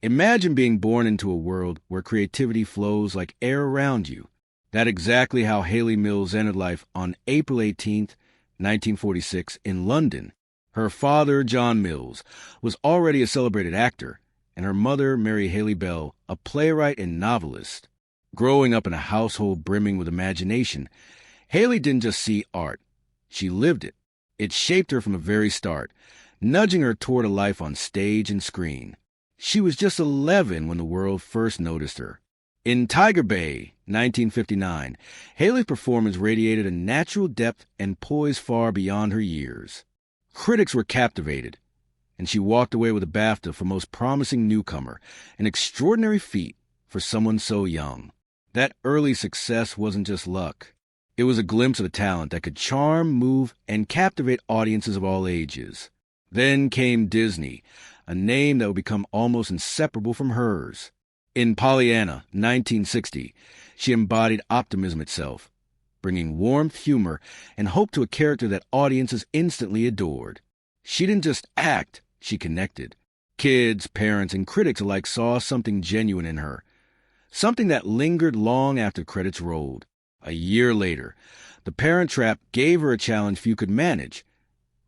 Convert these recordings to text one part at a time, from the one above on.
Imagine being born into a world where creativity flows like air around you. That's exactly how Hayley Mills ended life on April 18th, 1946, in London. Her father, John Mills, was already a celebrated actor, and her mother, Mary Haley Bell, a playwright and novelist. Growing up in a household brimming with imagination, Hayley didn't just see art, she lived it. It shaped her from the very start, nudging her toward a life on stage and screen. She was just 11 when the world first noticed her. In Tiger Bay, 1959, Hayley's performance radiated a natural depth and poise far beyond her years. Critics were captivated, and she walked away with a BAFTA for Most Promising Newcomer, an extraordinary feat for someone so young. That early success wasn't just luck. It was a glimpse of a talent that could charm, move, and captivate audiences of all ages. Then came Disney, a name that would become almost inseparable from hers. In Pollyanna, 1960, she embodied optimism itself, bringing warmth, humor, and hope to a character that audiences instantly adored. She didn't just act, she connected. Kids, parents, and critics alike saw something genuine in her, something that lingered long after credits rolled. A year later, The Parent Trap gave her a challenge few could manage,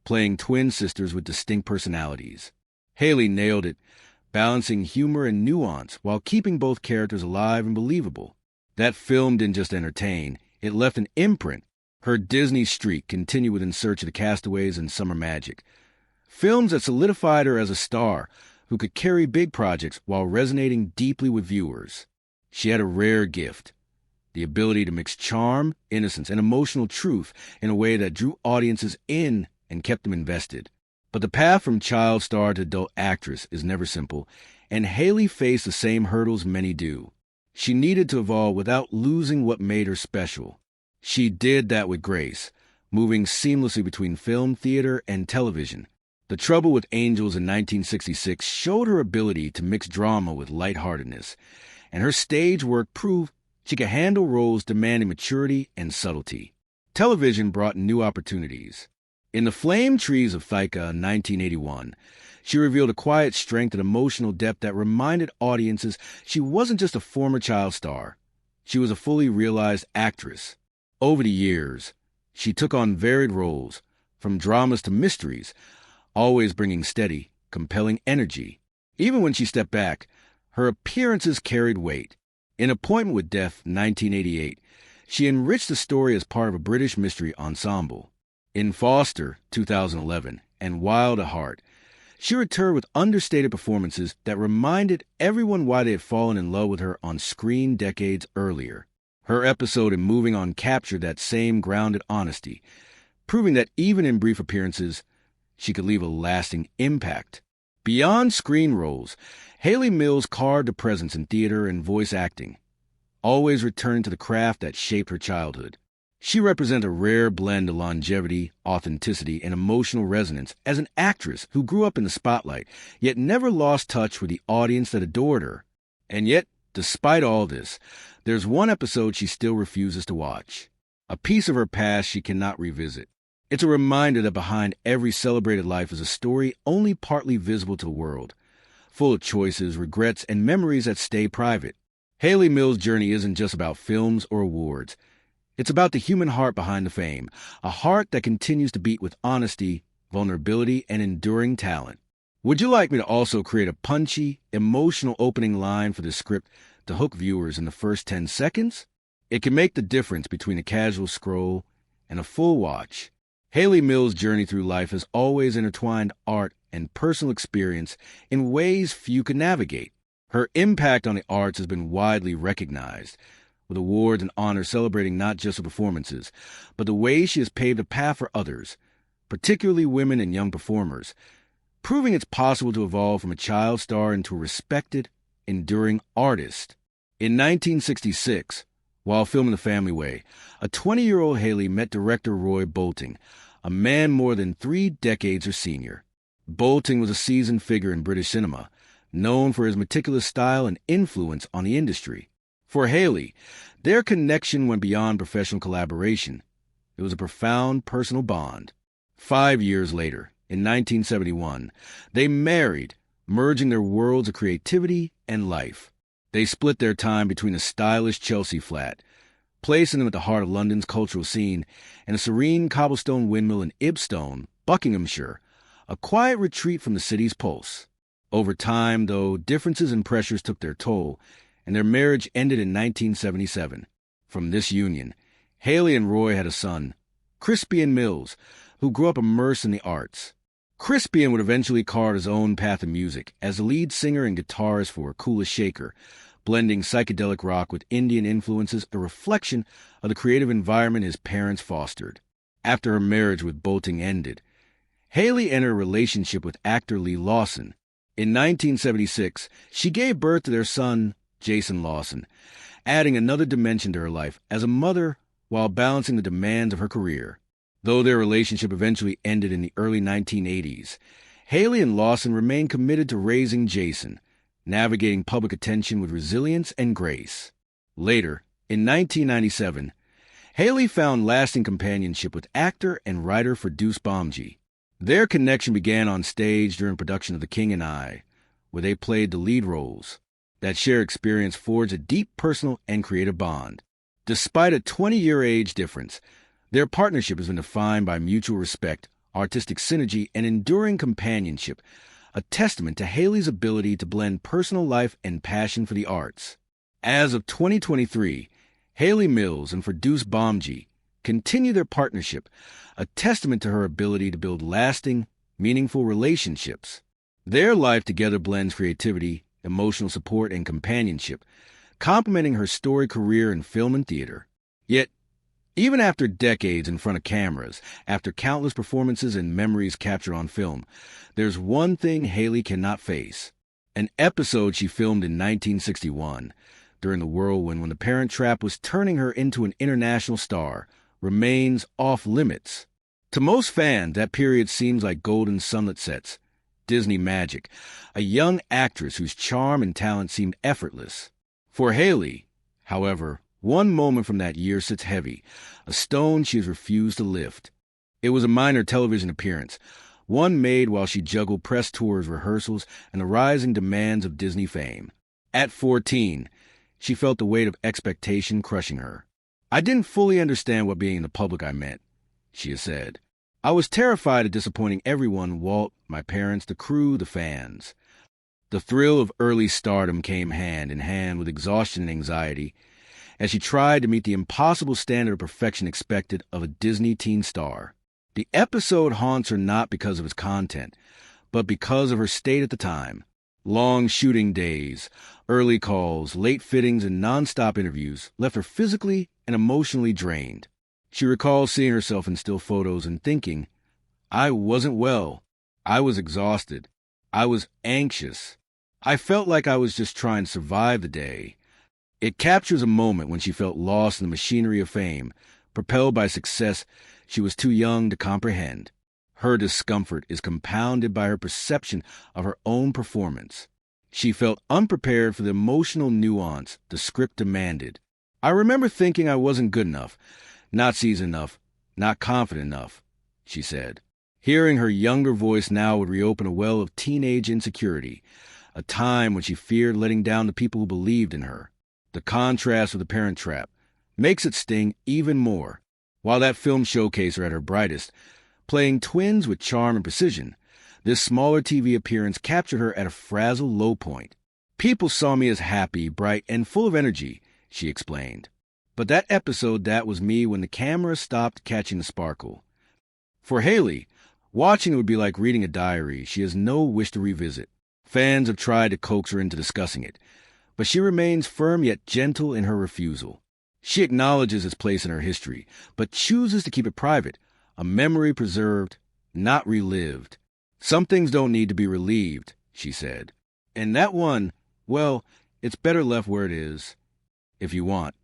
playing twin sisters with distinct personalities. Hayley nailed it, balancing humor and nuance while keeping both characters alive and believable. That film didn't just entertain, it left an imprint. Her Disney streak continued with In Search of the Castaways and Summer Magic, films that solidified her as a star who could carry big projects while resonating deeply with viewers. She had a rare gift, the ability to mix charm, innocence, and emotional truth in a way that drew audiences in and kept them invested. But the path from child star to adult actress is never simple, and Hayley faced the same hurdles many do. She needed to evolve without losing what made her special. She did that with grace, moving seamlessly between film, theater, and television. The Trouble with Angels in 1966 showed her ability to mix drama with lightheartedness, and her stage work proved she could handle roles demanding maturity and subtlety. Television brought new opportunities. In The Flame Trees of Thika in 1981, she revealed a quiet strength and emotional depth that reminded audiences she wasn't just a former child star. She was a fully realized actress. Over the years, she took on varied roles, from dramas to mysteries, always bringing steady, compelling energy. Even when she stepped back, her appearances carried weight. In Appointment with Death, 1988, she enriched the story as part of a British mystery ensemble. In Foster, 2011, and Wild at Heart, she returned with understated performances that reminded everyone why they had fallen in love with her on screen decades earlier. Her episode in Moving On captured that same grounded honesty, proving that even in brief appearances, she could leave a lasting impact. Beyond screen roles, Hayley Mills carved a presence in theater and voice acting, always returning to the craft that shaped her childhood. She represents a rare blend of longevity, authenticity, and emotional resonance as an actress who grew up in the spotlight, yet never lost touch with the audience that adored her. And yet, despite all this, there's one episode she still refuses to watch, a piece of her past she cannot revisit. It's a reminder that behind every celebrated life is a story only partly visible to the world, full of choices, regrets, and memories that stay private. Hayley Mills' journey isn't just about films or awards. It's about the human heart behind the fame, a heart that continues to beat with honesty, vulnerability, and enduring talent. Would you like me to also create a punchy, emotional opening line for the script to hook viewers in the first 10 seconds? It can make the difference between a casual scroll and a full watch. Hayley Mills' journey through life has always intertwined art and personal experience in ways few can navigate. Her impact on the arts has been widely recognized, with awards and honors celebrating not just her performances, but the way she has paved a path for others, particularly women and young performers, proving it's possible to evolve from a child star into a respected, enduring artist. In 1966, while filming The Family Way, a 20-year-old Hayley met director Roy Bolting, a man more than 3 decades her senior. Bolting was a seasoned figure in British cinema, known for his meticulous style and influence on the industry. For Hayley, their connection went beyond professional collaboration. It was a profound personal bond. 5 years later, in 1971, they married, merging their worlds of creativity and life. They split their time between a stylish Chelsea flat, placing them at the heart of London's cultural scene, and a serene cobblestone windmill in Ibstone, Buckinghamshire, a quiet retreat from the city's pulse. Over time, though, differences and pressures took their toll, and their marriage ended in 1977. From this union, Hayley and Roy had a son, Crispian Mills, who grew up immersed in the arts. Crispian would eventually carve his own path in music as the lead singer and guitarist for Cool as Shaker, blending psychedelic rock with Indian influences, a reflection of the creative environment his parents fostered. After her marriage with Boating ended, Hayley entered a relationship with actor Lee Lawson. In 1976, she gave birth to their son, Jason Lawson, adding another dimension to her life as a mother while balancing the demands of her career. Though their relationship eventually ended in the early 1980s, Hayley and Lawson remained committed to raising Jason, navigating public attention with resilience and grace. Later, in 1997, Hayley found lasting companionship with actor and writer Firdouse Bamji. Their connection began on stage during production of The King and I, where they played the lead roles. That shared experience forged a deep personal and creative bond. Despite a 20-year age difference, their partnership has been defined by mutual respect, artistic synergy, and enduring companionship, a testament to Hayley's ability to blend personal life and passion for the arts. As of 2023, Hayley Mills and Firdouse Bamji continue their partnership, a testament to her ability to build lasting, meaningful relationships. Their life together blends creativity, emotional support, and companionship, complementing her storied career in film and theater. Yet, even after decades in front of cameras, after countless performances and memories captured on film, there's one thing Hayley cannot face. An episode she filmed in 1961, during the whirlwind when The Parent Trap was turning her into an international star, remains off limits. To most fans, that period seems like golden sunlit sets, Disney magic, a young actress whose charm and talent seemed effortless. For Hayley, however, one moment from that year sits heavy, a stone she has refused to lift. It was a minor television appearance, one made while she juggled press tours, rehearsals, and the rising demands of Disney fame. At 14, she felt the weight of expectation crushing her. "I didn't fully understand what being in the public I meant," she has said. "I was terrified of disappointing everyone, Walt, my parents, the crew, the fans." The thrill of early stardom came hand in hand with exhaustion and anxiety as she tried to meet the impossible standard of perfection expected of a Disney teen star. The episode haunts her not because of its content, but because of her state at the time. Long shooting days, early calls, late fittings, and nonstop interviews left her physically and emotionally drained. She recalls seeing herself in still photos and thinking, "I wasn't well. I was exhausted. I was anxious. I felt like I was just trying to survive the day." It captures a moment when she felt lost in the machinery of fame, propelled by success she was too young to comprehend. Her discomfort is compounded by her perception of her own performance. She felt unprepared for the emotional nuance the script demanded. "I remember thinking I wasn't good enough, not seasoned enough, not confident enough," she said. Hearing her younger voice now would reopen a well of teenage insecurity, a time when she feared letting down the people who believed in her. The contrast with The Parent Trap makes it sting even more. While that film showcased her at her brightest, playing twins with charm and precision, this smaller TV appearance captured her at a frazzled low point. "People saw me as happy, bright, and full of energy," she explained. "But that episode, that was me when the camera stopped catching the sparkle." For Hayley, watching it would be like reading a diary she has no wish to revisit. Fans have tried to coax her into discussing it, but she remains firm yet gentle in her refusal. She acknowledges its place in her history, but chooses to keep it private, a memory preserved, not relived. "Some things don't need to be relieved," she said. "And that one, well, it's better left where it is, if you want.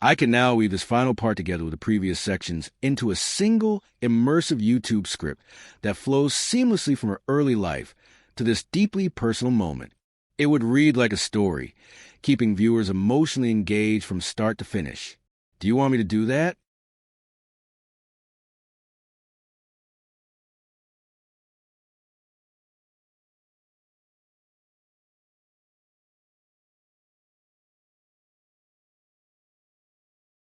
I can now weave this final part together with the previous sections into a single, immersive YouTube script that flows seamlessly from her early life to this deeply personal moment. It would read like a story, keeping viewers emotionally engaged from start to finish. Do you want me to do that?"